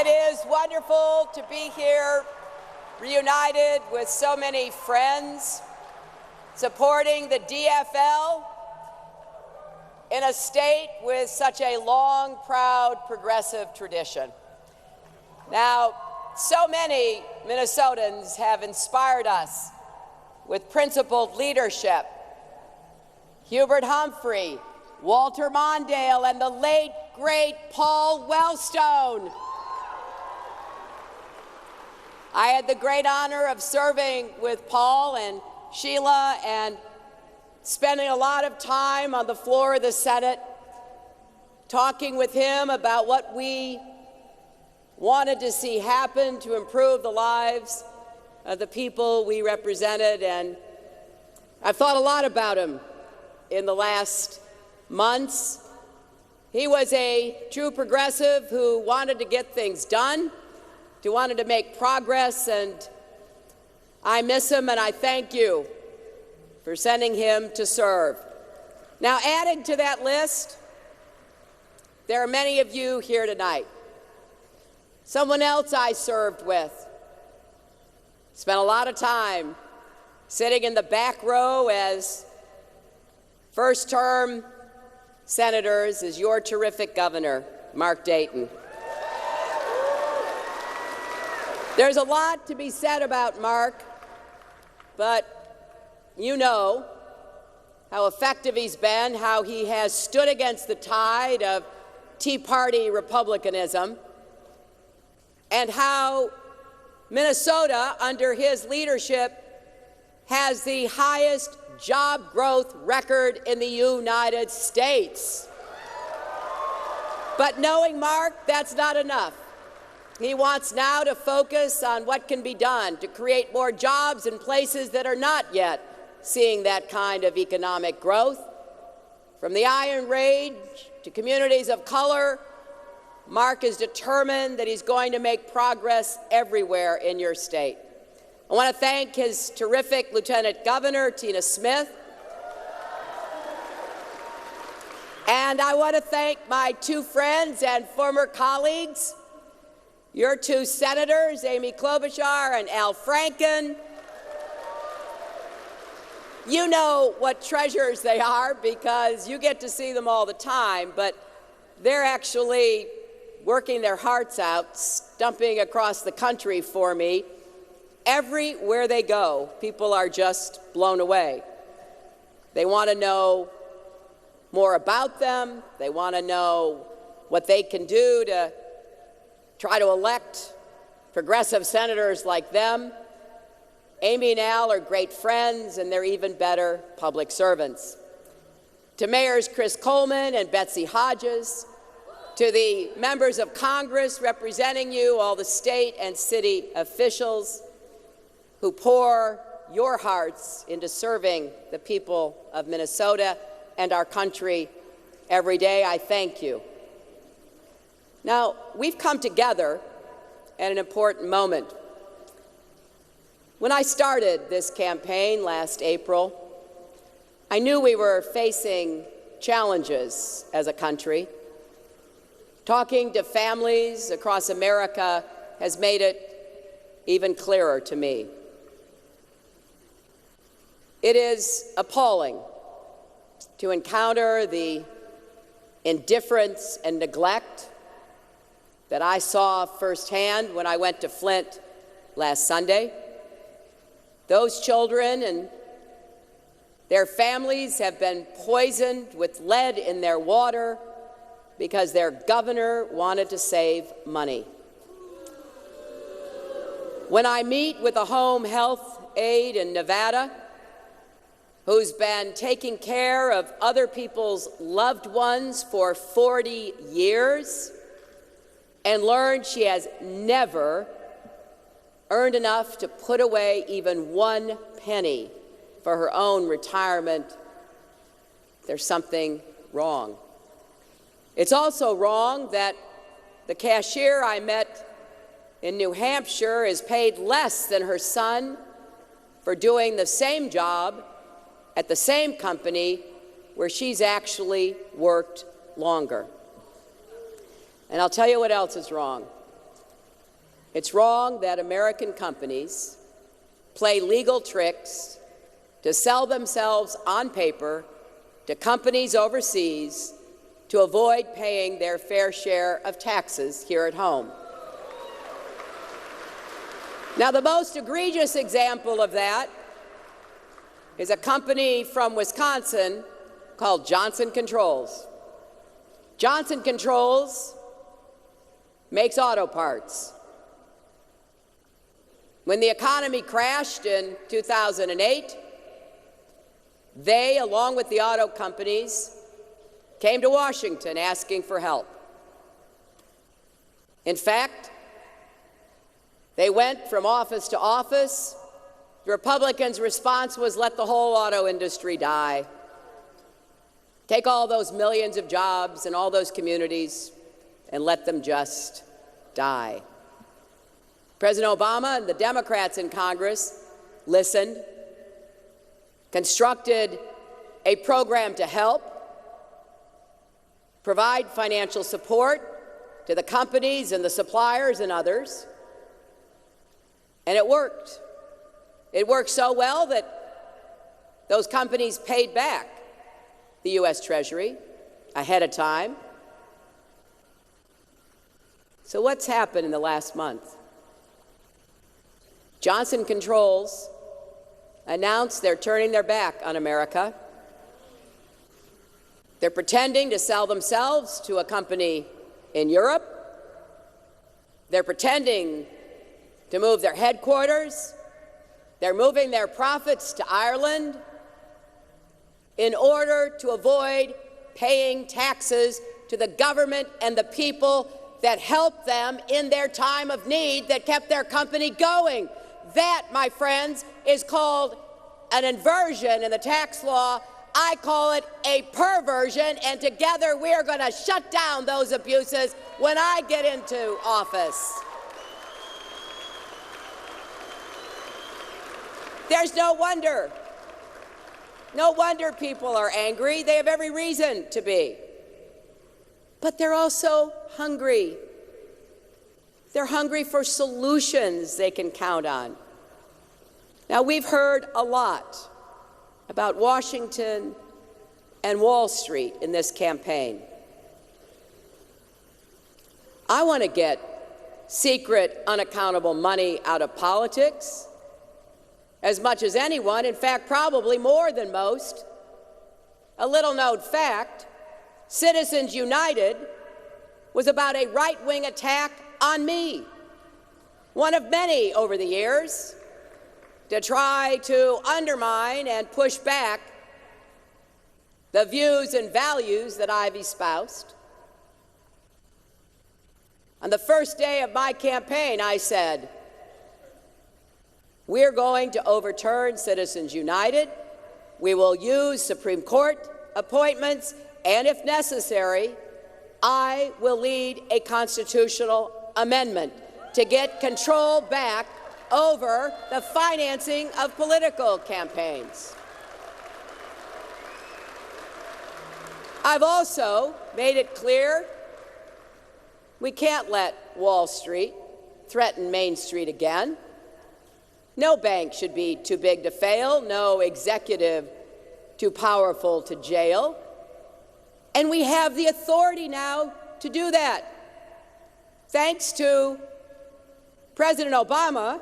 It is wonderful to be here, reunited with so many friends, supporting the DFL in a state with such a long, proud, progressive tradition. Now, so many Minnesotans have inspired us with principled leadership. Hubert Humphrey, Walter Mondale, and the late, great Paul Wellstone. I had the great honor of serving with Paul and Sheila and spending a lot of time on the floor of the Senate talking with him about what we wanted to see happen to improve the lives of the people we represented. And I've thought a lot about him in the last months. He was a true progressive who wanted to get things done, who wanted to make progress, and I miss him, and I thank you for sending him to serve. Now, adding to that list, there are many of you here tonight. Someone else I served with, spent a lot of time sitting in the back row as first-term senators, is your terrific governor, Mark Dayton. There's a lot to be said about Mark, but you know how effective he's been, how he has stood against the tide of Tea Party republicanism, and how Minnesota, under his leadership, has the highest job growth record in the United States. But knowing Mark, that's not enough. He wants now to focus on what can be done to create more jobs in places that are not yet seeing that kind of economic growth. From the Iron Range to communities of color, Mark is determined that he's going to make progress everywhere in your state. I want to thank his terrific Lieutenant Governor, Tina Smith. And I want to thank my two friends and former colleagues, your two senators, Amy Klobuchar and Al Franken. You know what treasures they are because you get to see them all the time, but they're actually working their hearts out, stumping across the country for me. Everywhere they go, people are just blown away. They want to know more about them. They want to know what they can do to try to elect progressive senators like them. Amy and Al are great friends, and they're even better public servants. To Mayors Chris Coleman and Betsy Hodges, to the members of Congress representing you, all the state and city officials who pour your hearts into serving the people of Minnesota and our country every day, I thank you. Now, we've come together at an important moment. When I started this campaign last April, I knew we were facing challenges as a country. Talking to families across America has made it even clearer to me. It is appalling to encounter the indifference and neglect that I saw firsthand when I went to Flint last Sunday. Those children and their families have been poisoned with lead in their water because their governor wanted to save money. When I meet with a home health aide in Nevada who's been taking care of other people's loved ones for 40 years, and learned she has never earned enough to put away even 1 penny for her own retirement, there's something wrong. It's also wrong that the cashier I met in New Hampshire is paid less than her son for doing the same job at the same company where she's actually worked longer. And I'll tell you what else is wrong. It's wrong that American companies play legal tricks to sell themselves on paper to companies overseas to avoid paying their fair share of taxes here at home. Now, the most egregious example of that is a company from Wisconsin called Johnson Controls. Johnson Controls makes auto parts. When the economy crashed in 2008, they, along with the auto companies, came to Washington asking for help. In fact, they went from office to office. The Republicans' response was, let the whole auto industry die. Take all those millions of jobs in all those communities and let them just die. President Obama and the Democrats in Congress listened, constructed a program to help, provide financial support to the companies and the suppliers and others, and it worked. It worked so well that those companies paid back the U.S. Treasury ahead of time. So what's happened in the last month? Johnson Controls announced they're turning their back on America. They're pretending to sell themselves to a company in Europe. They're pretending to move their headquarters. They're moving their profits to Ireland in order to avoid paying taxes to the government and the people that helped them in their time of need, that kept their company going. That, my friends, is called an inversion in the tax law. I call it a perversion, and together we're going to shut down those abuses when I get into office. There's no wonder people are angry. They have every reason to be. But they're also hungry. They're hungry for solutions they can count on. Now, we've heard a lot about Washington and Wall Street in this campaign. I want to get secret, unaccountable money out of politics as much as anyone, in fact, probably more than most. A little-known fact, Citizens United was about a right-wing attack on me, one of many over the years, to try to undermine and push back the views and values that I've espoused. On the first day of my campaign, I said, we're going to overturn Citizens United. We will use Supreme Court appointments, and if necessary, I will lead a constitutional amendment to get control back over the financing of political campaigns. I've also made it clear we can't let Wall Street threaten Main Street again. No bank should be too big to fail, no executive too powerful to jail. And we have the authority now to do that. Thanks to President Obama,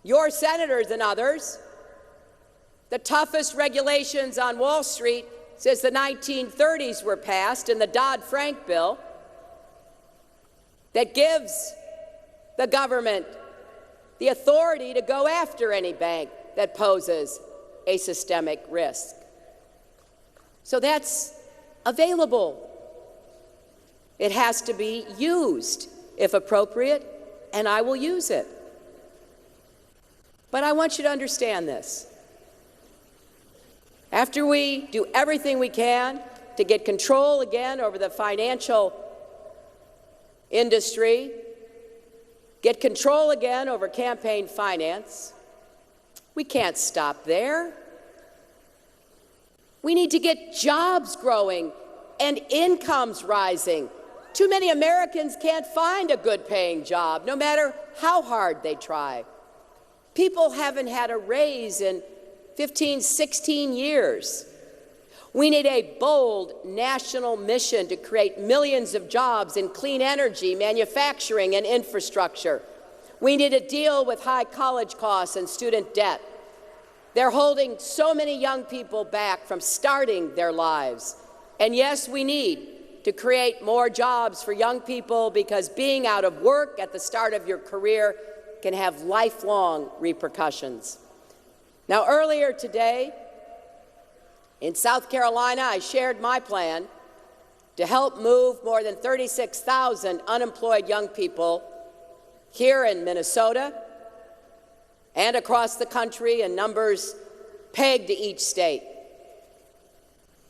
your senators and others, the toughest regulations on Wall Street since the 1930s were passed in the Dodd-Frank bill that gives the government the authority to go after any bank that poses a systemic risk. So that's available. It has to be used if appropriate, and I will use it. But I want you to understand this. After we do everything we can to get control again over the financial industry, get control again over campaign finance, we can't stop there. We need to get jobs growing and incomes rising. Too many Americans can't find a good-paying job, no matter how hard they try. People haven't had a raise in 15, 16 years. We need a bold national mission to create millions of jobs in clean energy, manufacturing, and infrastructure. We need to deal with high college costs and student debt. They're holding so many young people back from starting their lives. And yes, we need to create more jobs for young people, because being out of work at the start of your career can have lifelong repercussions. Now, earlier today, in South Carolina, I shared my plan to help move more than 36,000 unemployed young people here in Minnesota and across the country, in numbers pegged to each state.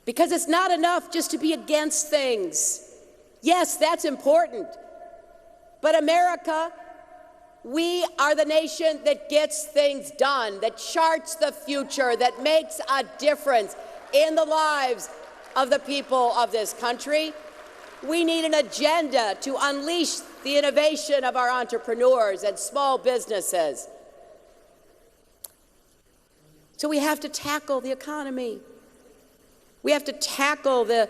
Because it's not enough just to be against things. Yes, that's important. But America, we are the nation that gets things done, that charts the future, that makes a difference in the lives of the people of this country. We need an agenda to unleash the innovation of our entrepreneurs and small businesses. So we have to tackle the economy. We have to tackle the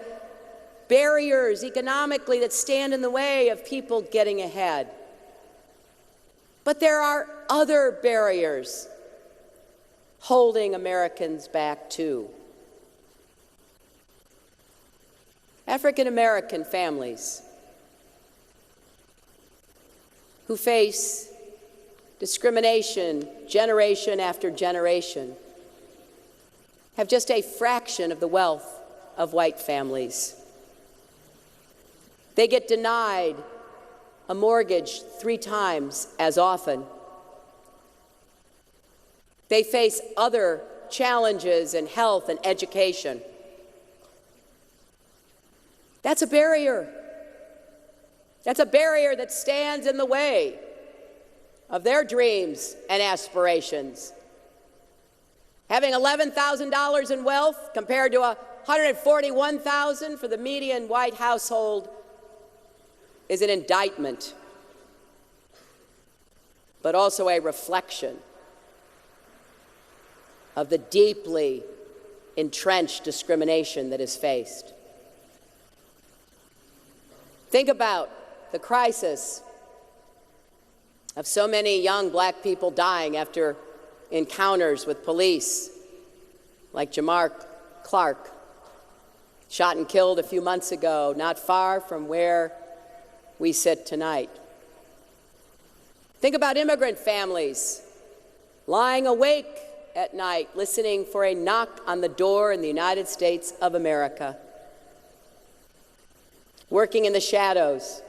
barriers economically that stand in the way of people getting ahead. But there are other barriers holding Americans back too. African American families who face discrimination generation after generation have just a fraction of the wealth of white families. They get denied a mortgage 3 times as often. They face other challenges in health and education. That's a barrier. That's a barrier that stands in the way of their dreams and aspirations. Having $11,000 in wealth compared to $141,000 for the median white household is an indictment, but also a reflection of the deeply entrenched discrimination that is faced. Think about the crisis of so many young black people dying after encounters with police, like Jamar Clark, shot and killed a few months ago, not far from where we sit tonight. Think about immigrant families lying awake at night, listening for a knock on the door in the United States of America, working in the shadows,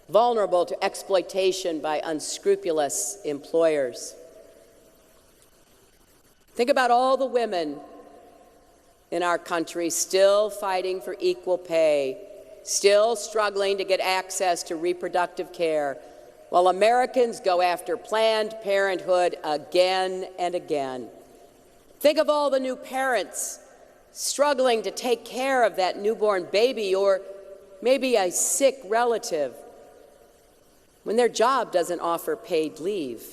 vulnerable to exploitation by unscrupulous employers. Think about all the women in our country still fighting for equal pay, still struggling to get access to reproductive care, while Americans go after Planned Parenthood again and again. Think of all the new parents struggling to take care of that newborn baby or maybe a sick relative when their job doesn't offer paid leave.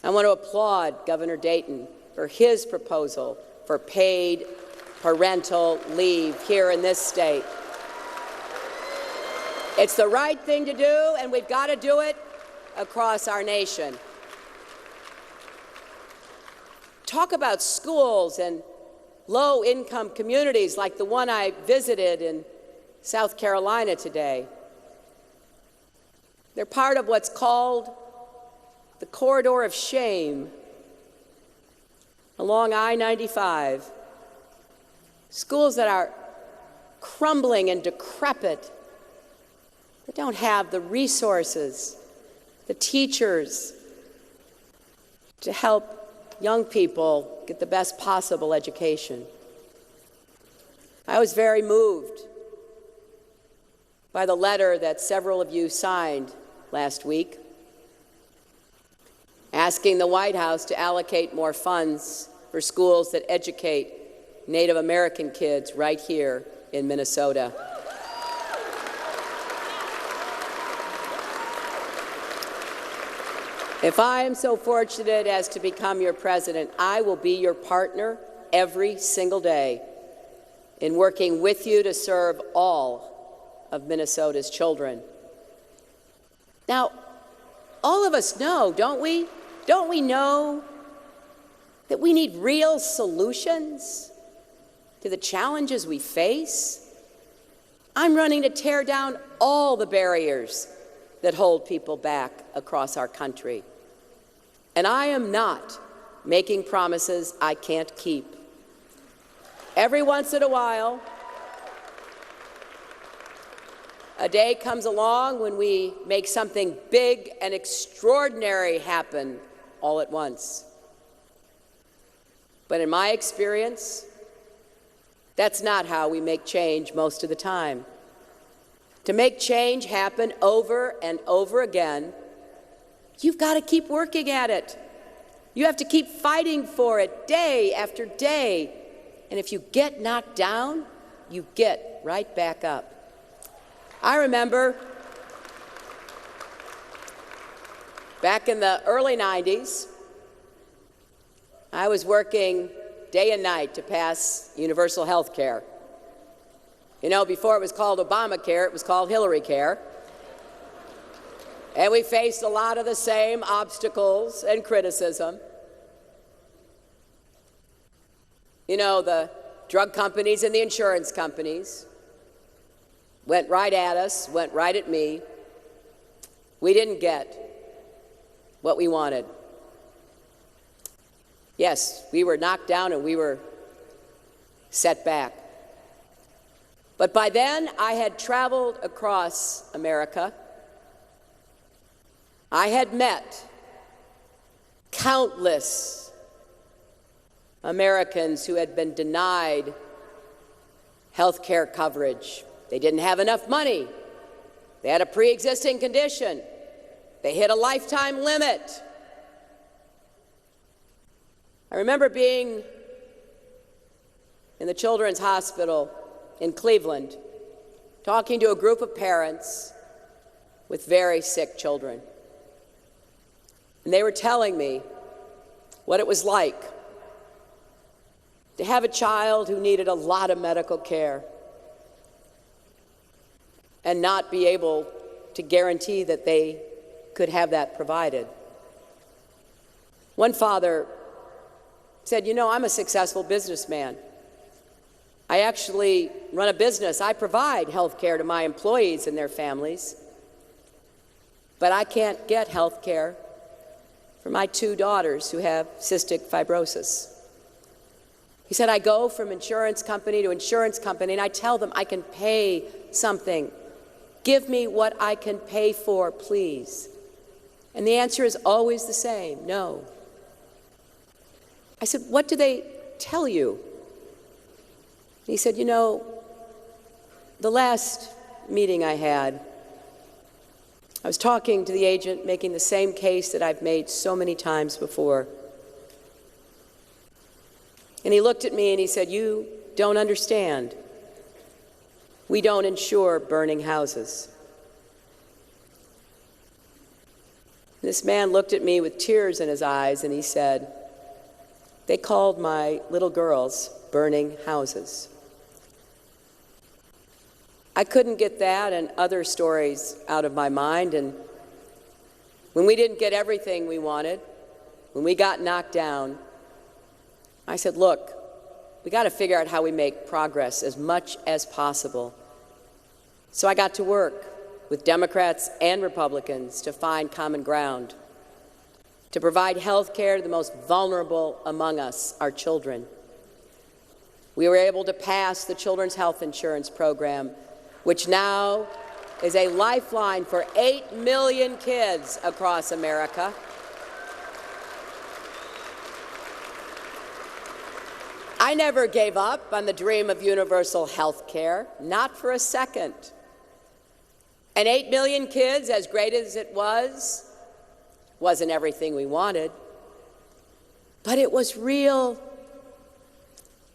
I want to applaud Governor Dayton for his proposal for paid parental leave here in this state. It's the right thing to do, and we've got to do it across our nation. Talk about schools and low-income communities like the one I visited in South Carolina today. They're part of what's called the corridor of shame along I-95. Schools that are crumbling and decrepit, that don't have the resources, the teachers to help young people get the best possible education. I was very moved by the letter that several of you signed last week, asking the White House to allocate more funds for schools that educate Native American kids right here in Minnesota. If I am so fortunate as to become your president, I will be your partner every single day in working with you to serve all of Minnesota's children. Now, all of us know, don't we? Don't we know that we need real solutions to the challenges we face? I'm running to tear down all the barriers that hold people back across our country. And I am not making promises I can't keep. Every once in a while, a day comes along when we make something big and extraordinary happen all at once. But in my experience, that's not how we make change most of the time. To make change happen over and over again, you've got to keep working at it. You have to keep fighting for it day after day. And if you get knocked down, you get right back up. I remember back in the early 90s, I was working day and night to pass universal health care. You know, before it was called Obamacare, it was called Hillary Care. And we faced a lot of the same obstacles and criticism. You know, the drug companies and the insurance companies went right at us, went right at me. We didn't get what we wanted. Yes, we were knocked down and we were set back. But by then, I had traveled across America. I had met countless Americans who had been denied health care coverage. They didn't have enough money. They had a pre-existing condition. They hit a lifetime limit. I remember being in the Children's Hospital in Cleveland, talking to a group of parents with very sick children. And they were telling me what it was like to have a child who needed a lot of medical care and not be able to guarantee that they could have that provided. One father said, "You know, I'm a successful businessman. I actually run a business. I provide health care to my employees and their families, but I can't get health care for my 2 daughters who have cystic fibrosis." He said, "I go from insurance company to insurance company, and I tell them I can pay something. Give me what I can pay for, please." And the answer is always the same, no. I said, "What do they tell you?" And he said, "You know, the last meeting I had, I was talking to the agent, making the same case that I've made so many times before. And he looked at me and he said, 'You don't understand. We don't insure burning houses.'" This man looked at me with tears in his eyes and he said, "They called my little girls burning houses." I couldn't get that and other stories out of my mind, and when we didn't get everything we wanted, when we got knocked down, I said, "Look, we got to figure out how we make progress as much as possible." So I got to work with Democrats and Republicans to find common ground, to provide health care to the most vulnerable among us, our children. We were able to pass the Children's Health Insurance Program, which now is a lifeline for 8 million kids across America. I never gave up on the dream of universal health care, not for a second. And 8 million kids, as great as it wasn't everything we wanted, but it was real.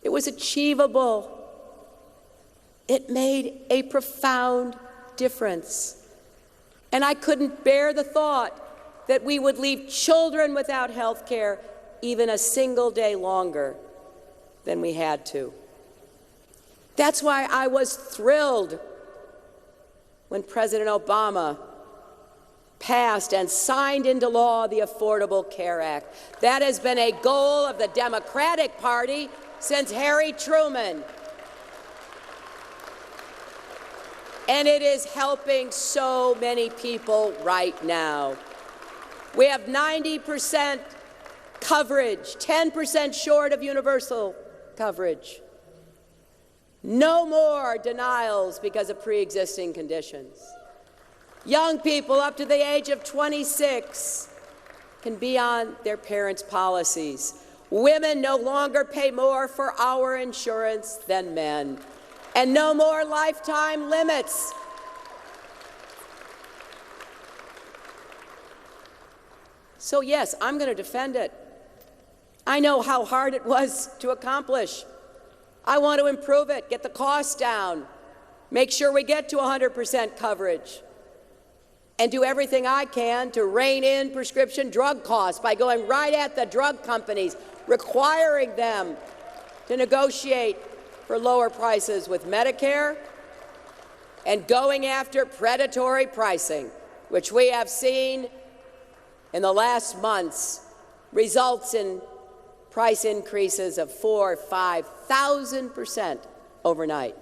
It was achievable. It made a profound difference. And I couldn't bear the thought that we would leave children without health care even a single day longer than we had to. That's why I was thrilled when President Obama passed and signed into law the Affordable Care Act. That has been a goal of the Democratic Party since Harry Truman. And it is helping so many people right now. We have 90% coverage, 10% short of universal coverage. No more denials because of pre-existing conditions. Young people up to the age of 26 can be on their parents' policies. Women no longer pay more for our insurance than men. And no more lifetime limits. So yes, I'm going to defend it. I know how hard it was to accomplish. I want to improve it, get the cost down, make sure we get to 100% coverage, and do everything I can to rein in prescription drug costs by going right at the drug companies, requiring them to negotiate for lower prices with Medicare, and going after predatory pricing, which we have seen in the last months results in price increases of 4,000 or 5,000% overnight.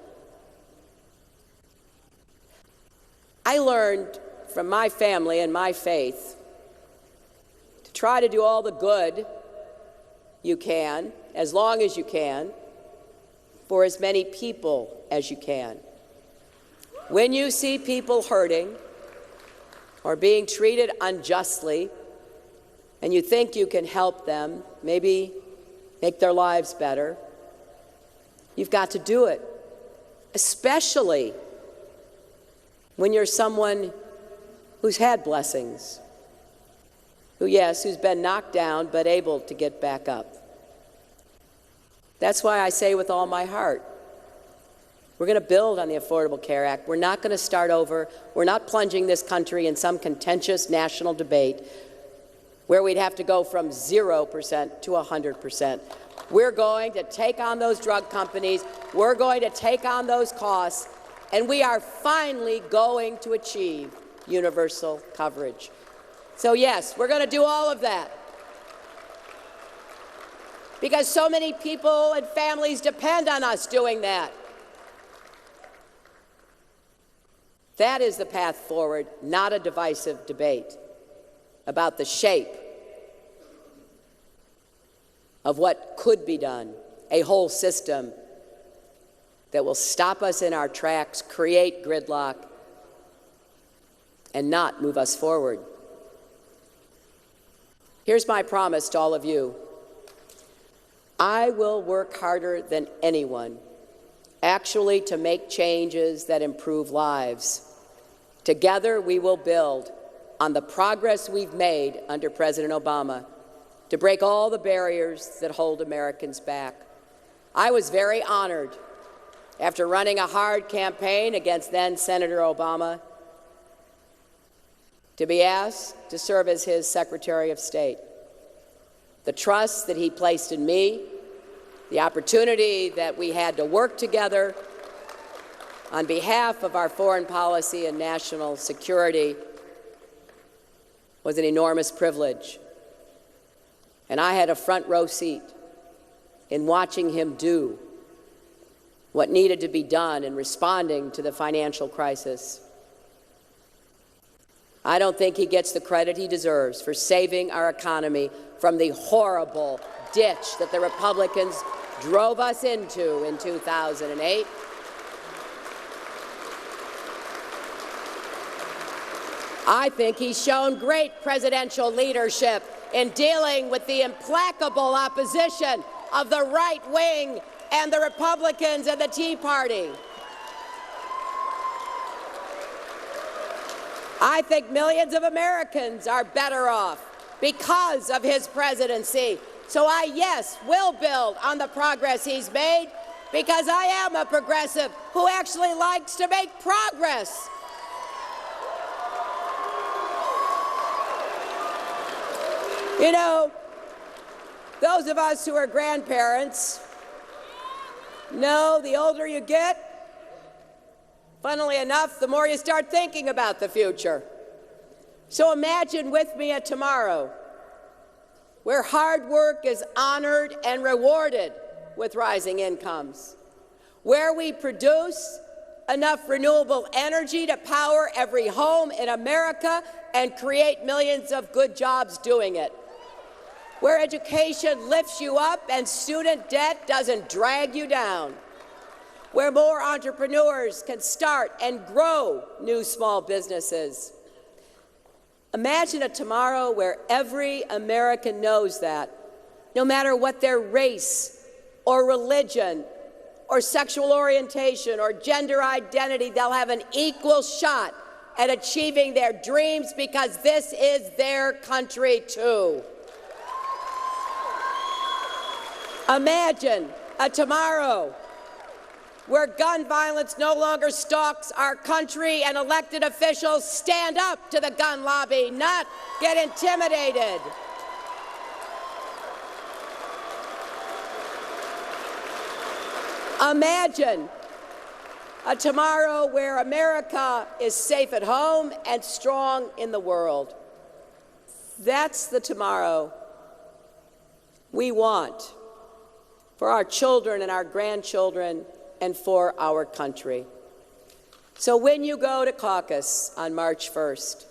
I learned from my family and my faith to try to do all the good you can, as long as you can, for as many people as you can. When you see people hurting or being treated unjustly, and you think you can help them, maybe make their lives better, you've got to do it, especially when you're someone who's had blessings, who's been knocked down but able to get back up. That's why I say with all my heart, we're going to build on the Affordable Care Act. We're not going to start over. We're not plunging this country in some contentious national debate where we'd have to go from 0% to 100%. We're going to take on those drug companies. We're going to take on those costs. And we are finally going to achieve universal coverage. So yes, we're going to do all of that, because so many people and families depend on us doing that. That is the path forward, not a divisive debate about the shape of what could be done, a whole system that will stop us in our tracks, create gridlock, and not move us forward. Here's my promise to all of you. I will work harder than anyone, actually, to make changes that improve lives. Together, we will build on the progress we've made under President Obama to break all the barriers that hold Americans back. I was very honored, after running a hard campaign against then Senator Obama, to be asked to serve as his Secretary of State. The trust that he placed in me, the opportunity that we had to work together on behalf of our foreign policy and national security was an enormous privilege. And I had a front row seat in watching him do what needed to be done in responding to the financial crisis. I don't think he gets the credit he deserves for saving our economy from the horrible ditch that the Republicans drove us into in 2008. I think he's shown great presidential leadership in dealing with the implacable opposition of the right wing and the Republicans and the Tea Party. I think millions of Americans are better off because of his presidency. So I, yes, will build on the progress he's made, because I am a progressive who actually likes to make progress. You know, those of us who are grandparents know the older you get, funnily enough, the more you start thinking about the future. So imagine with me a tomorrow where hard work is honored and rewarded with rising incomes, where we produce enough renewable energy to power every home in America and create millions of good jobs doing it, where education lifts you up and student debt doesn't drag you down, where more entrepreneurs can start and grow new small businesses. Imagine a tomorrow where every American knows that, no matter what their race or religion or sexual orientation or gender identity, they'll have an equal shot at achieving their dreams because this is their country too. Imagine a tomorrow where gun violence no longer stalks our country and elected officials stand up to the gun lobby, not get intimidated. Imagine a tomorrow where America is safe at home and strong in the world. That's the tomorrow we want for our children and our grandchildren and for our country. So when you go to caucus on March 1st,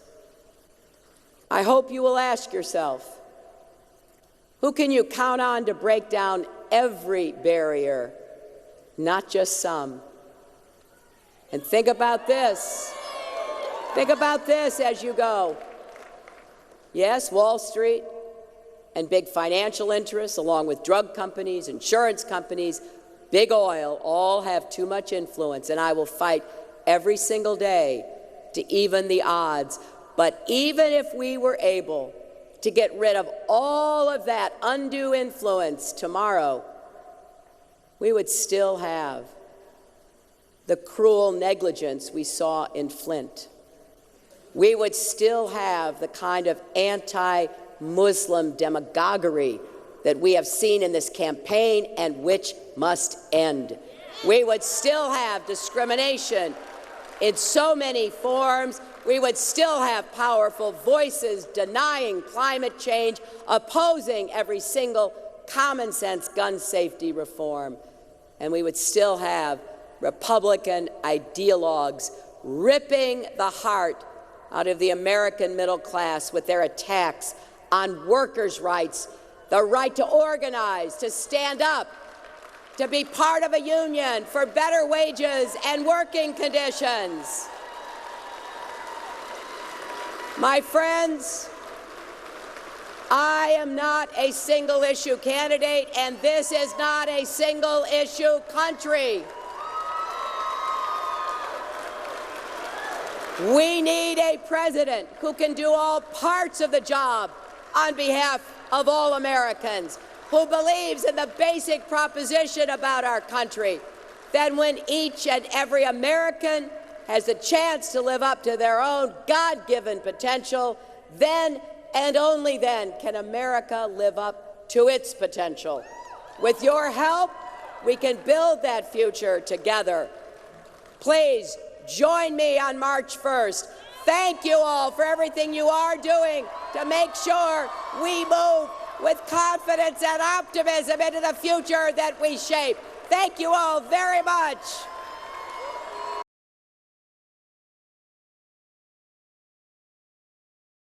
I hope you will ask yourself, who can you count on to break down every barrier, not just some? And think about this. Think about this as you go. Yes, Wall Street and big financial interests, along with drug companies, insurance companies, big oil, all have too much influence, and I will fight every single day to even the odds. But even if we were able to get rid of all of that undue influence tomorrow, we would still have the cruel negligence we saw in Flint. We would still have the kind of anti-Muslim demagoguery that we have seen in this campaign and which must end. We would still have discrimination in so many forms. We would still have powerful voices denying climate change, opposing every single common sense gun safety reform. And we would still have Republican ideologues ripping the heart out of the American middle class with their attacks on workers' rights, the right to organize, to stand up, to be part of a union for better wages and working conditions. My friends, I am not a single-issue candidate, and this is not a single-issue country. We need a president who can do all parts of the job on behalf of all Americans, who believes in the basic proposition about our country, that when each and every American has a chance to live up to their own God-given potential, then and only then can America live up to its potential. With your help, we can build that future together. Please join me on March 1st. Thank you all for everything you are doing to make sure we move with confidence and optimism into the future that we shape. Thank you all very much.